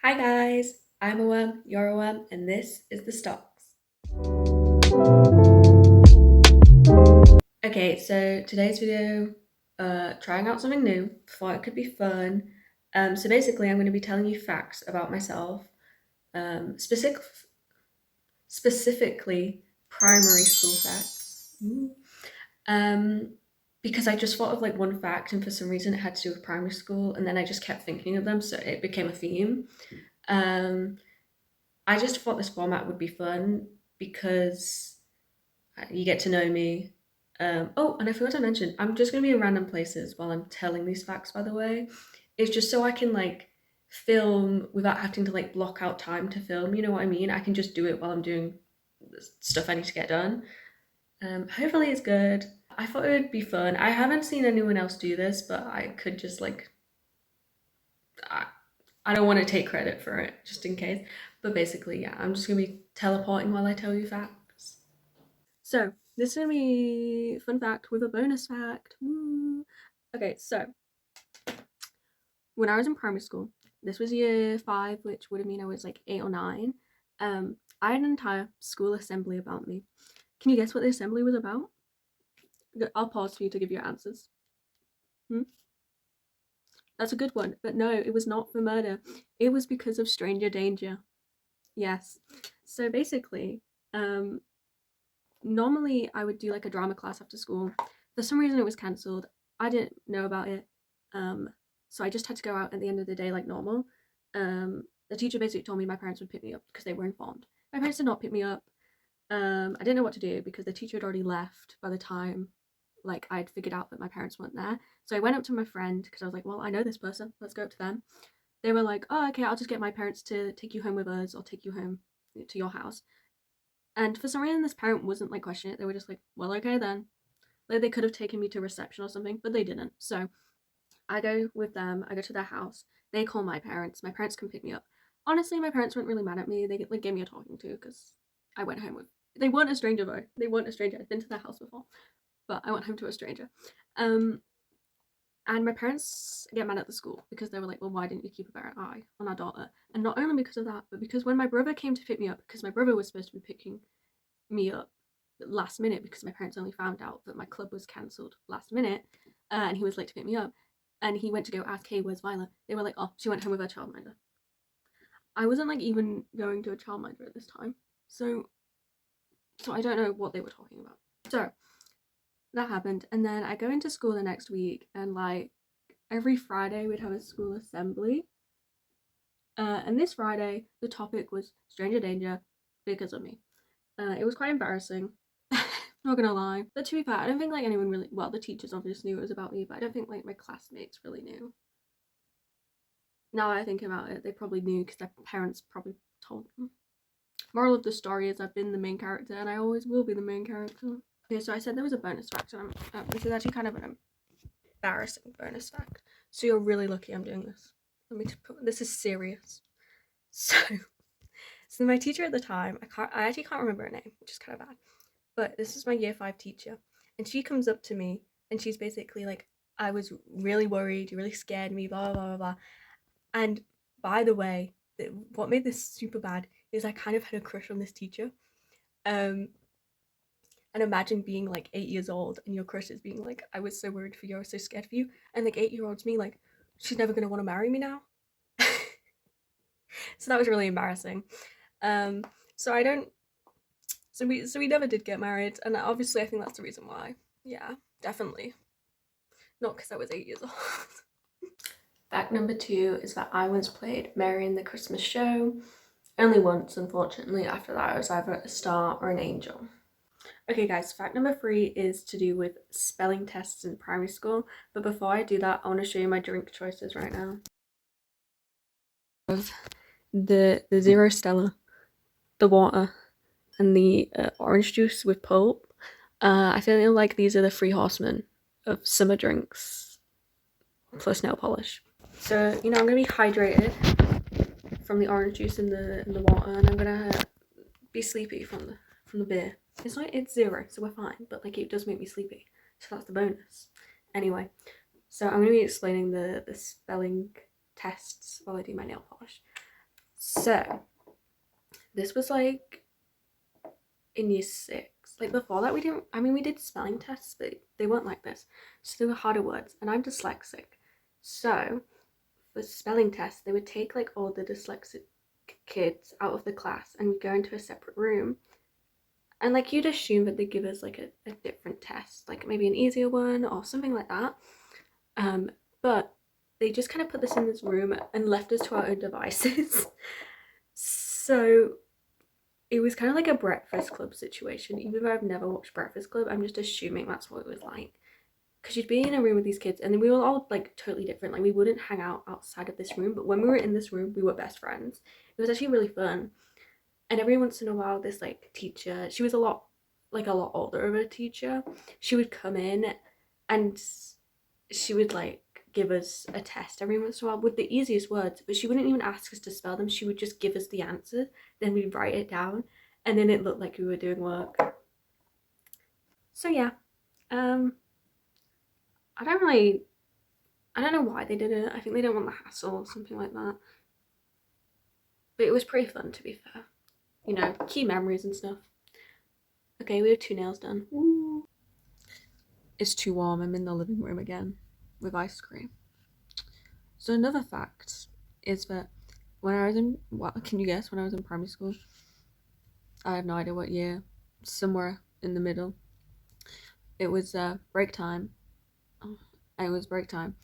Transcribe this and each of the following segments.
Hi guys, I'm a worm, you're a worm, and this is the stocks. Okay, so today's video, trying out something new. Thought it could be fun. So basically, I'm going to be telling you facts about myself, specifically primary school facts. Um, because I just thought of like one fact, and for some reason it had to do with primary school, and then I just kept thinking of them, so it became a theme. Um, I just thought this format would be fun because you get to know me. Oh, and I forgot to mention, I'm just going to be in random places while I'm telling these facts, by the way. It's just so I can like film without having to like block out time to film, you know what I mean? I can just do it while I'm doing the stuff I need to get done. Hopefully it's good. I thought it would be fun. I haven't seen anyone else do this, but I could just like, I, I don't want to take credit for it, just in case. But basically, yeah, I'm just gonna be teleporting while I tell you facts. So this is gonna be fun fact with a bonus fact. Woo. Okay, so when I was in primary school, this was year 5, which would have mean I was like 8 or 9. I had an entire school assembly about me. Can you guess what the assembly was about? I'll pause for you to give your answers. Hmm? That's a good one, but no, it was not for murder. It was because of stranger danger. Yes. So basically, um, normally I would do like a drama class after school. For some reason, it was cancelled. I didn't know about it. Um, so I just had to go out at the end of the day like normal. The teacher basically told me my parents would pick me up because they were informed. My parents did not pick me up. I didn't know what to do because the teacher had already left by the time like I'd figured out that my parents weren't there. So I went up to my friend because I was like, well, I know this person. Let's go up to them. They were like, oh, okay, I'll just get my parents to take you home with us or take you home to your house. And for some reason, this parent wasn't like questioning it. They were just like, well, okay then. Like they could have taken me to reception or something, but they didn't. So I go with them. I go to their house. They call my parents. My parents come pick me up. Honestly, my parents weren't really mad at me. They like gave me a talking to because I went home with. They weren't a stranger though. They weren't a stranger. I'd been to their house before, but I went home to a stranger. Um, and my parents get mad at the school because they were like, well, why didn't you keep a better eye on our daughter? And not only because of that, but because when my brother came to pick me up, because my brother was supposed to be picking me up last minute because my parents only found out that my club was cancelled last minute, and he was late to pick me up. And he went to go ask, hey, where's Violet? They were like, oh, she went home with her childminder. I wasn't like even going to a childminder at this time. So I don't know what they were talking about. So that happened. And then I go into school the next week, and like every Friday we'd have a school assembly. And this Friday, the topic was stranger danger because of me. It was quite embarrassing. Not gonna lie. But to be fair, I don't think like anyone really, well, the teachers obviously knew it was about me, but I don't think like my classmates really knew. Now that I think about it, they probably knew because their parents probably told them. Moral of the story is I've been the main character and I always will be the main character. Okay, so I said there was a bonus fact, and this is actually kind of an embarrassing bonus fact. So you're really lucky I'm doing this. Let me put this is serious. So, so my teacher at the time, I actually can't remember her name, which is kind of bad. But this is my year 5 teacher, and she comes up to me and she's basically like, I was really worried, you really scared me, blah blah blah blah. And by the way, what made this super bad is I kind of had a crush on this teacher. Um, and imagine being like 8 years old and your crush is being like, I was so worried for you, I was so scared for you, and like 8 year old's me like, she's never gonna want to marry me now. So that was really embarrassing. Um, so I don't. So we never did get married, and obviously I think that's the reason why. Yeah, definitely. Not because I was 8 years old. Fact number 2 is that I once played Mary in the Christmas show. Only once, unfortunately. After that, I was either a star or an angel. Okay, guys, fact number 3 is to do with spelling tests in primary school. But before I do that, I want to show you my drink choices right now. The Zero Stella, the water, and the orange juice with pulp. I feel like these are the 3 horsemen of summer drinks plus nail polish. So, I'm gonna be hydrated from the orange juice and the water, and I'm gonna be sleepy from the beer. It's 0, so we're fine, but like it does make me sleepy, so that's the bonus. Anyway, so I'm gonna be explaining the spelling tests while I do my nail polish. So this was like in year six. Like before that, we didn't. I mean, we did spelling tests, but they weren't like this. So they were harder words, and I'm dyslexic. So for spelling tests, they would take like all the dyslexic kids out of the class and go into a separate room. And like you'd assume that they'd give us like a different test, like maybe an easier one or something like that. Um, but they just kind of put this in this room and left us to our own devices. So it was kind of like a Breakfast Club situation. Even though I've never watched Breakfast Club, I'm just assuming that's what it was like. Because you'd be in a room with these kids, and then we were all like totally different. Like we wouldn't hang out outside of this room, but when we were in this room, we were best friends. It was actually really fun. And every once in a while, this like teacher, she was a lot older of a teacher. She would come in, and she would like give us a test every once in a while with the easiest words, but she wouldn't even ask us to spell them. She would just give us the answer, then we'd write it down, and then it looked like we were doing work. So yeah, um, I don't really, I don't know why they did it. I think they didn't want the hassle or something like that. But it was pretty fun, to be fair. You know, key memories and stuff. Okay, we have 2 nails done. Ooh. It's too warm. I'm in the living room again with ice cream. So another fact is that when I was in, what can you guess? When I was in primary school, I have no idea what year. Somewhere in the middle. It was break time. It was break time,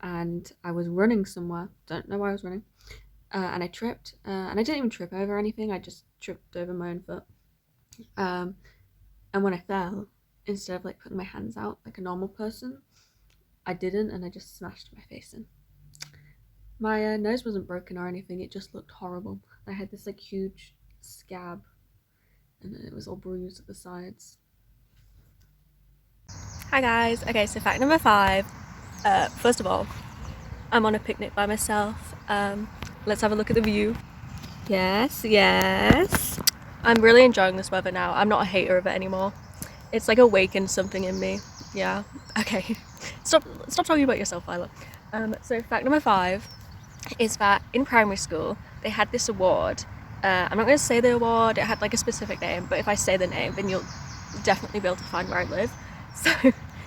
and I was running somewhere. Don't know why I was running. And I tripped, and I didn't even trip over anything. I just tripped over my own foot. Um, and when I fell, instead of like putting my hands out like a normal person, I didn't, and I just smashed my face in. My nose wasn't broken or anything. It just looked horrible. I had this like huge scab, and it was all bruised at the sides. Hi guys. Okay, so fact number 5. First of all, I'm on a picnic by myself. Let's have a look at the view. Yes, yes. I'm really enjoying this weather now. I'm not a hater of it anymore. It's like awakened something in me. Yeah. Okay. Stop talking about yourself, Violet. So fact number 5 is that in primary school they had this award. I'm not going to say the award. It had like a specific name, but if I say the name, then you'll definitely be able to find where I live. So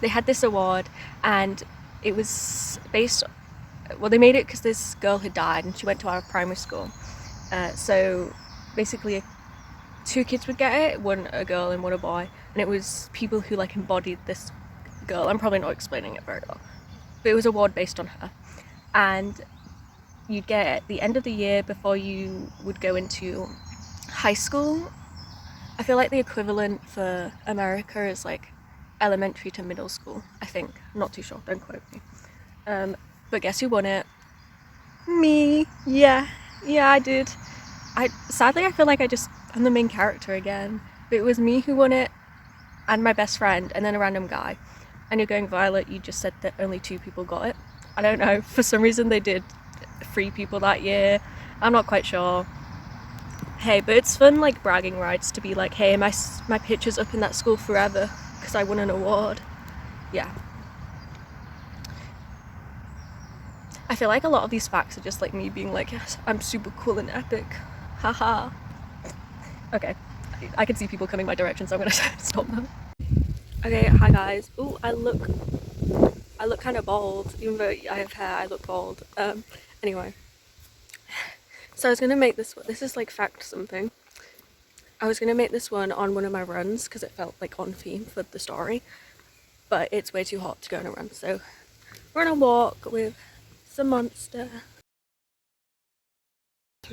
they had this award, and it was based. Well, they made it because this girl had died, and she went to our primary school. So basically, 2 kids would get it, one a girl and one a boy, and it was people who like embodied this girl. I'm probably not explaining it very well, but it was an award based on her, and you'd get it at the end of the year before you would go into high school. I feel like the equivalent for America is like elementary to middle school, I think. I'm not too sure, don't quote me. But guess who won it? Me. Yeah, I did. Sadly I feel like I'm the main character again. But it was me who won it, and my best friend, and then a random guy. And you're going, Violet, you just said that only 2 people got it. I don't know, for some reason they did 3 people that year. I'm not quite sure. Hey, but it's fun like bragging rights to be like, hey, my picture's up in that school forever because I won an award. Yeah. I feel like a lot of these facts are just like me being like, yes, I'm super cool and epic. Haha. Okay, I can see people coming my direction, so I'm gonna stop them. Okay, hi guys. Ooh, I look kind of bald. Even though I have hair, I look bald. Anyway. So I was gonna make this is like fact something. I was gonna make this one on one of my runs because it felt like on theme for the story, but it's way too hot to go on a run, so we're on a walk with some monster.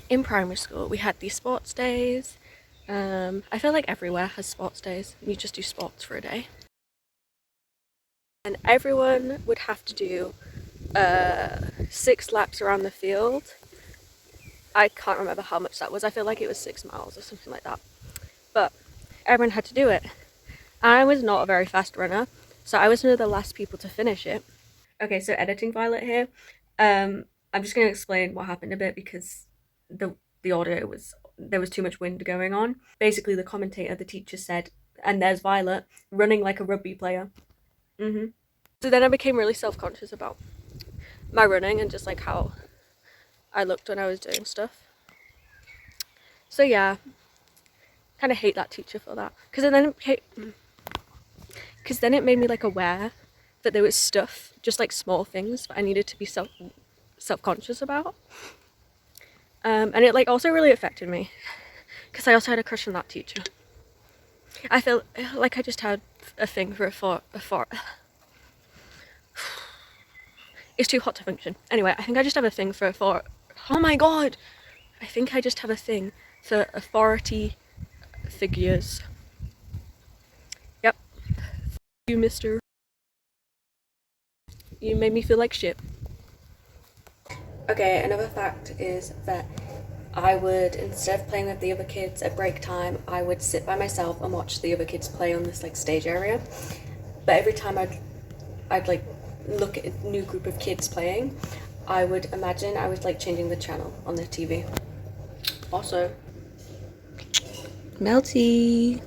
In primary school, we had these sports days. I feel like everywhere has sports days. You just do sports for a day. And everyone would have to do 6 laps around the field. I can't remember how much that was. I feel like it was 6 miles or something like that. But everyone had to do it. I was not a very fast runner, so I was one of the last people to finish it. Okay, so editing Violet here. I'm just going to explain what happened a bit because the audio there was too much wind going on. Basically, the commentator, the teacher said, and there's Violet running like a rugby player. So then I became really self-conscious about my running and just like how I looked when I was doing stuff. So yeah, kind of hate that teacher for that. Because then it made me like aware that there was stuff, just like small things that I needed to be self-conscious about. And it like also really affected me because I also had a crush on that teacher. I feel like I just had a thing for a for. It's too hot to function. Anyway, I think I just have a thing for. Oh my god! I think I just have a thing for authority figures. Yep, you, Mister. You made me feel like shit. Okay, another fact is that I would, instead of playing with the other kids at break time, I would sit by myself and watch the other kids play on this like stage area. But every time I'd like look at a new group of kids playing, I would imagine I was like changing the channel on the TV. Also, melty.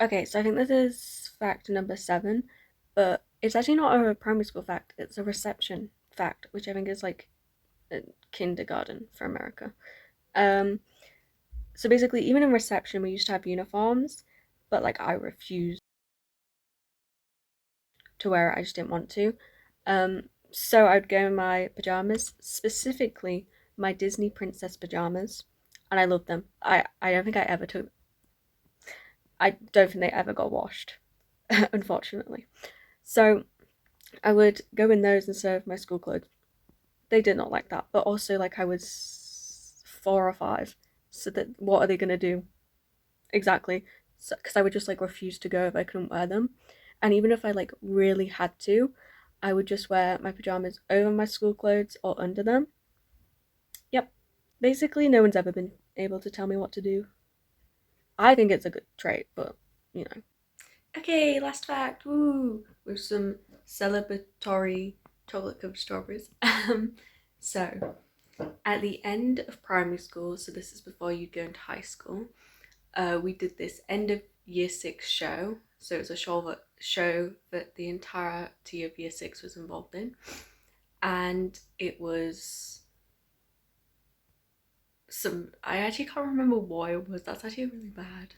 Okay, so I think this is fact number 7, but it's actually not a primary school fact. It's a reception fact, which I think is like a kindergarten for America. Um, so basically, even in reception, we used to have uniforms, but like I refused to wear it. I just didn't want to. So I'd go in my pajamas, specifically my Disney princess pajamas, and I loved them. I don't think I ever took. I don't think they ever got washed, unfortunately. So I would go in those instead of my school clothes. They did not like that, but also like I was 4 or 5, so that what are they gonna do exactly? So because I would just like refuse to go if I couldn't wear them, and even if I like really had to, I would just wear my pajamas over my school clothes or under them. Yep. Basically, no one's ever been able to tell me what to do. I think it's a good trait, but you know. Okay, last fact. Woo! With some celebratory chocolate covered strawberries. So, at the end of primary school, so this is before you go into high school, we did this end of year 6 show. So it was a show that the entirety of year 6 was involved in. And it was I actually can't remember what it was. That's actually really bad.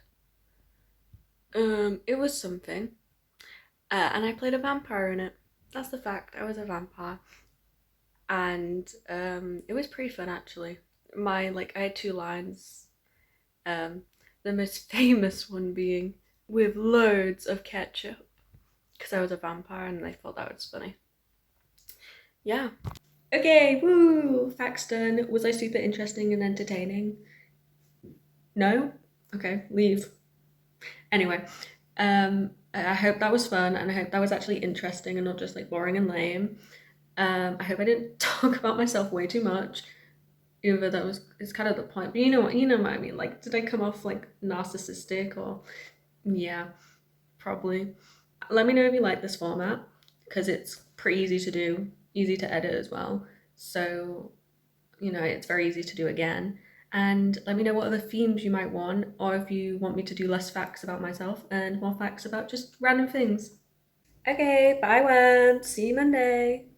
It was something. And I played a vampire in it. That's the fact. I was a vampire. And it was pretty fun actually. I had 2 lines. Um, the most famous one being with loads of ketchup because I was a vampire and I thought that was funny. Yeah. Okay, woo! Facts done. Was I super interesting and entertaining? No? Okay, leave. Anyway, I hope that was fun and I hope that was actually interesting and not just like boring and lame. I hope I didn't talk about myself way too much. Even though that was it's kind of the point. But you know what I mean. Like, did I come off like narcissistic or yeah, probably. Let me know if you like this format because it's pretty easy to do, easy to edit as well. So, it's very easy to do again. And let me know what other themes you might want, or if you want me to do less facts about myself and more facts about just random things. Okay, bye, one. See you Monday.